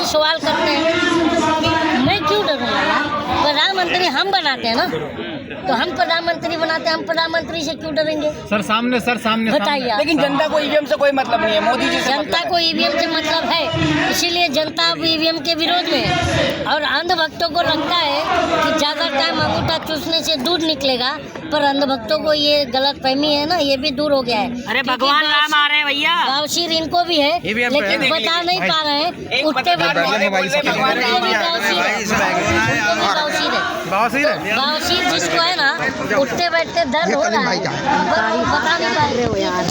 सवाल करते हैं, मैं क्यों डरूंगा यार? प्रधानमंत्री हम बनाते हैं ना, तो हम प्रधानमंत्री बनाते हैं, हम प्रधानमंत्री से क्यों डरेंगे? सर सामने बताइए। लेकिन जनता को ईवीएम से कोई मतलब नहीं है, मोदी जी से जनता को ईवीएम से मतलब है, इसीलिए जनता अब ईवीएम के विरोध में है। और अंधभक्तों को लगता है कि ज़्यादा टाइम अंगूठा चूसने से दूध निकलेगा, पर अंधभक्तों को ये गलत फहमी है ना, ये भी दूर हो गया है। अरे भगवान राम आ रहे हैं भैया, बावशीर इनको भी है, लेकिन बता नहीं पा रहे हैं। उठते बावशीर जिसको है ना, उठते बैठते दर्द हो रहा है, बता नहीं पा रहे हो यार।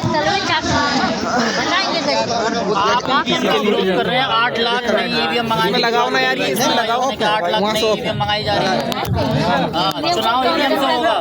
बताएंगे आप विरोध कर रहे हैं। 8 लाख नई ईवीएम मंगाई, लगाओ ना यार, ये इसमें लगाओ। 8 लाख नई ईवीएम मंगाई जा रही है। चुनाव ईवीएम से होगा।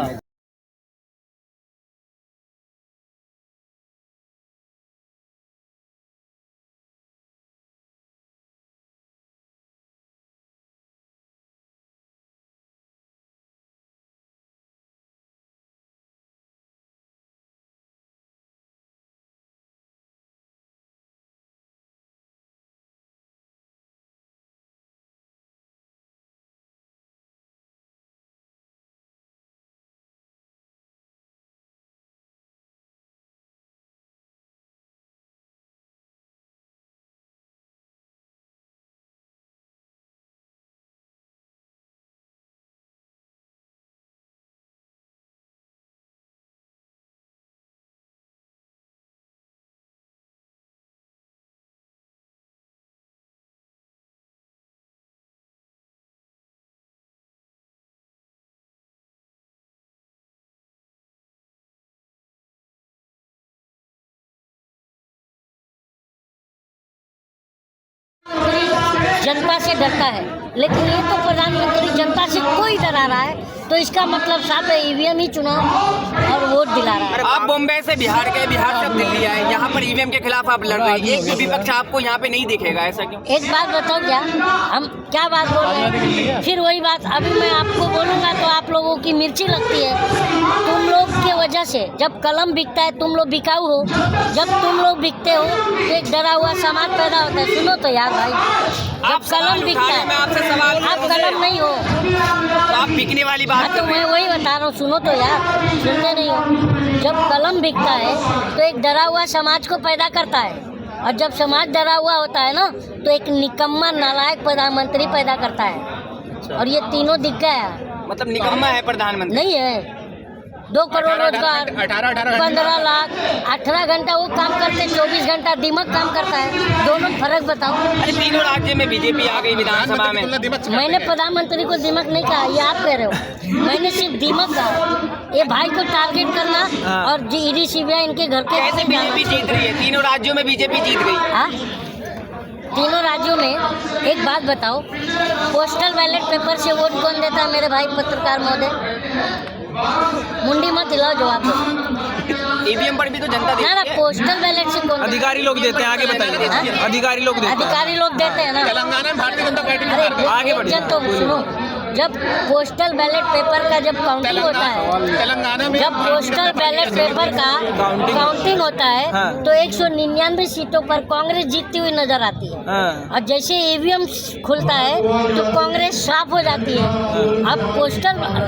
जनता से डरता है, लेकिन ये तो प्रधानमंत्री जनता से कोई डरा रहा है, तो इसका मतलब साफ है ईवीएम ही चुनाव और वोट दिला रहा है। आप बॉम्बे से बिहार गए, बिहार से दिल्ली आए, यहाँ पर ईवीएम के खिलाफ आप लड़ रहे हैं, एक भी विपक्ष आपको यहाँ पे नहीं दिखेगा, ऐसा क्यों? एक बात बताओ, क्या हम क्या बात बोल रहे हैं? फिर वही बात अभी मैं आपको बोलूँगा तो आप लोगों की मिर्ची लगती है। तुम लोग के वजह से जब कलम बिकता है, तुम लोग बिकाऊ हो, जब तुम लोग बिकते हो तो एक डरा हुआ समाज पैदा होता है। सुनो तो यार भाई, जब कलम बिकता है, आप कलम नहीं हो, तो आप बिकने वाली बात तो मैं वही बता रहा हूँ। सुनो तो यार, सुनते नहीं हो। जब कलम बिकता है तो एक डरा हुआ समाज को पैदा करता है, और जब समाज डरा हुआ होता है ना, तो एक निकम्मा नालायक प्रधानमंत्री पैदा करता है। और ये तीनों दिख गया। मतलब निकम्मा है प्रधानमंत्री? नहीं है। 2 करोड़ रोजगार, 15 लाख, 18 घंटा वो काम करते, 24 घंटा दिमाग काम करता है। दोनों फर्क बताओ। अरे तीनों राज्य में बीजेपी आ गई विधानसभा में। मैंने प्रधानमंत्री को दिमाग नहीं कहा, ये आप कह रहे हो। मैंने सिर्फ दिमाग कहा, ये भाई को टारगेट करना और ईडी सीबीआई इनके घर के। कैसे बीजेपी जीत रही है? तीनों राज्यों में बीजेपी जीत गई। हाँ, तीनों राज्यों में। एक बात बताओ, पोस्टल बैलेट पेपर से वोट कौन देता है मेरे भाई पत्रकार महोदय? मुंडी मत हिलाओ, जवाब दो। ईवीएम पर भी तो जनता देती है। ना पोस्टल बैलेट से कौन? अधिकारी लोग देते हैं, आगे बताइए। अधिकारी लोग देते हैं। अधिकारी लोग देते हैं ना। तेलंगाना में भारतीय जनता पार्टी आगे बढ़िए। तो सुनो, जब पोस्टल बैलेट पेपर का जब काउंटिंग होता है, तेलंगाना में जब पोस्टल बैलेट पेपर का काउंटिंग होता है, तो 199 सीटों पर कांग्रेस जीतती हुई नजर आती है। और जैसे ईवीएम खुलता है तो कांग्रेस साफ हो जाती है।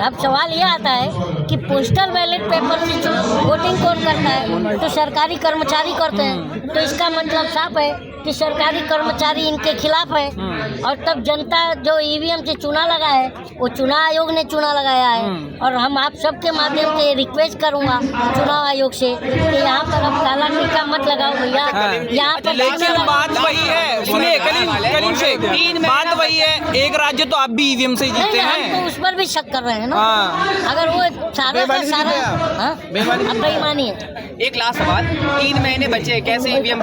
अब सवाल ये आता है कि पोस्टल बैलेट पेपर से वोटिंग कौन करता है? तो सरकारी कर्मचारी करते हैं। तो इसका मतलब साफ है कि सरकारी कर्मचारी इनके खिलाफ है। और तब जनता जो ईवीएम से चुना लगा है, वो चुनाव आयोग ने चुना लगाया है। और हम आप सबके माध्यम से रिक्वेस्ट करूंगा चुनाव आयोग से कि यहाँ पर अब काला टीका मत लगाओ भैया। यहाँ पर लेकिन बात वही है, सुनिए करीम शेख, बात वही है, एक राज्य तो आप भी ईवीएम से ही जीते हैं। हम तो उस पर भी शक कर रहे हैं ना। अगर वो सारा का सारा बेईमानी है। एक लास्ट सवाल, 3 महीने बचे, कैसे ईवीएम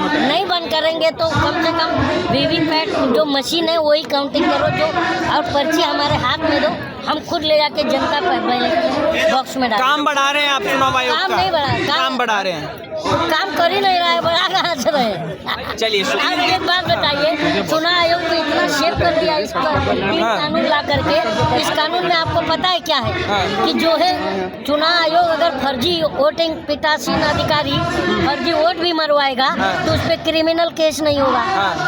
नहीं बंद करेंगे तो कम से कम वीवीपैट जो मशीन है वही काउंटिंग करो, जो और पर्ची हमारे हाथ में दो, हम खुद ले जाके जनता पर बॉक्स में डाल। काम बढ़ा रहे हैं आप चुनाव आयोग का? काम नहीं बढ़ा, काम बढ़ा रहे हैं। काम कर ही नहीं रहा है, बड़ा कहाँ से रहे। चलिए आप एक बात बताइए, चुनाव आयोग को इतना शेप कर दिया इस पर कानून ला करके, इस कानून में आपको पता है क्या है कि जो है चुनाव आयोग अगर फर्जी वोटिंग पीठासीन अधिकारी फर्जी वोट भी मरवाएगा तो उस पर क्रिमिनल केस नहीं होगा।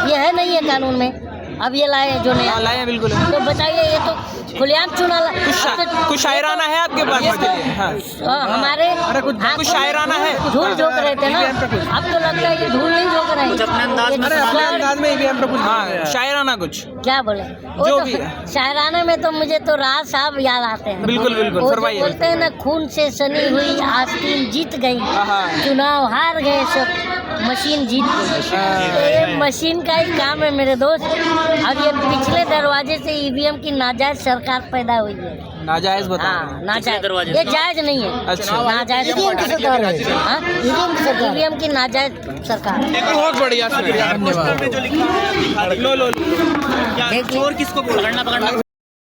ये है नहीं है कानून में, अब ये लाए जो नया लाए हैं बिल्कुल। तो बताइए, ये तो खुलेआम चुनाव कुछ शायराना है आपके पास? हमारे कुछ शायराना है? धूल झोंक रहे थे ना, अब तो लगता है ये धूल नहीं झोंक रहे कुछ अपने अंदाज में अंदाज में ईवीएम पे कुछ शायराना कुछ क्या बोले वो जो तो भी है। शायराना में तो मुझे तो राज साहब याद आते हैं। बिल्कुल बिल्कुल, वो जो फरमाइए। बोलते हैं ना, खून से सनी हुई आस्तीन जीत गई, चुनाव हार गए सब मशीन जीत गई। तो ये मशीन का ही काम है मेरे दोस्त। और ये पिछले दरवाजे से ईवीएम की नाजायज सरकार पैदा हुई है। नाजायज बता हाँ, नाजायज, ये जायज नहीं है। अच्छा। नाजायज ईवीएम की सरकार है। हाँ, ईवीएम की नाजायज सरकार। बहुत बढ़िया, शुक्रिया, धन्यवाद। चोर किसको बोल, पकड़ना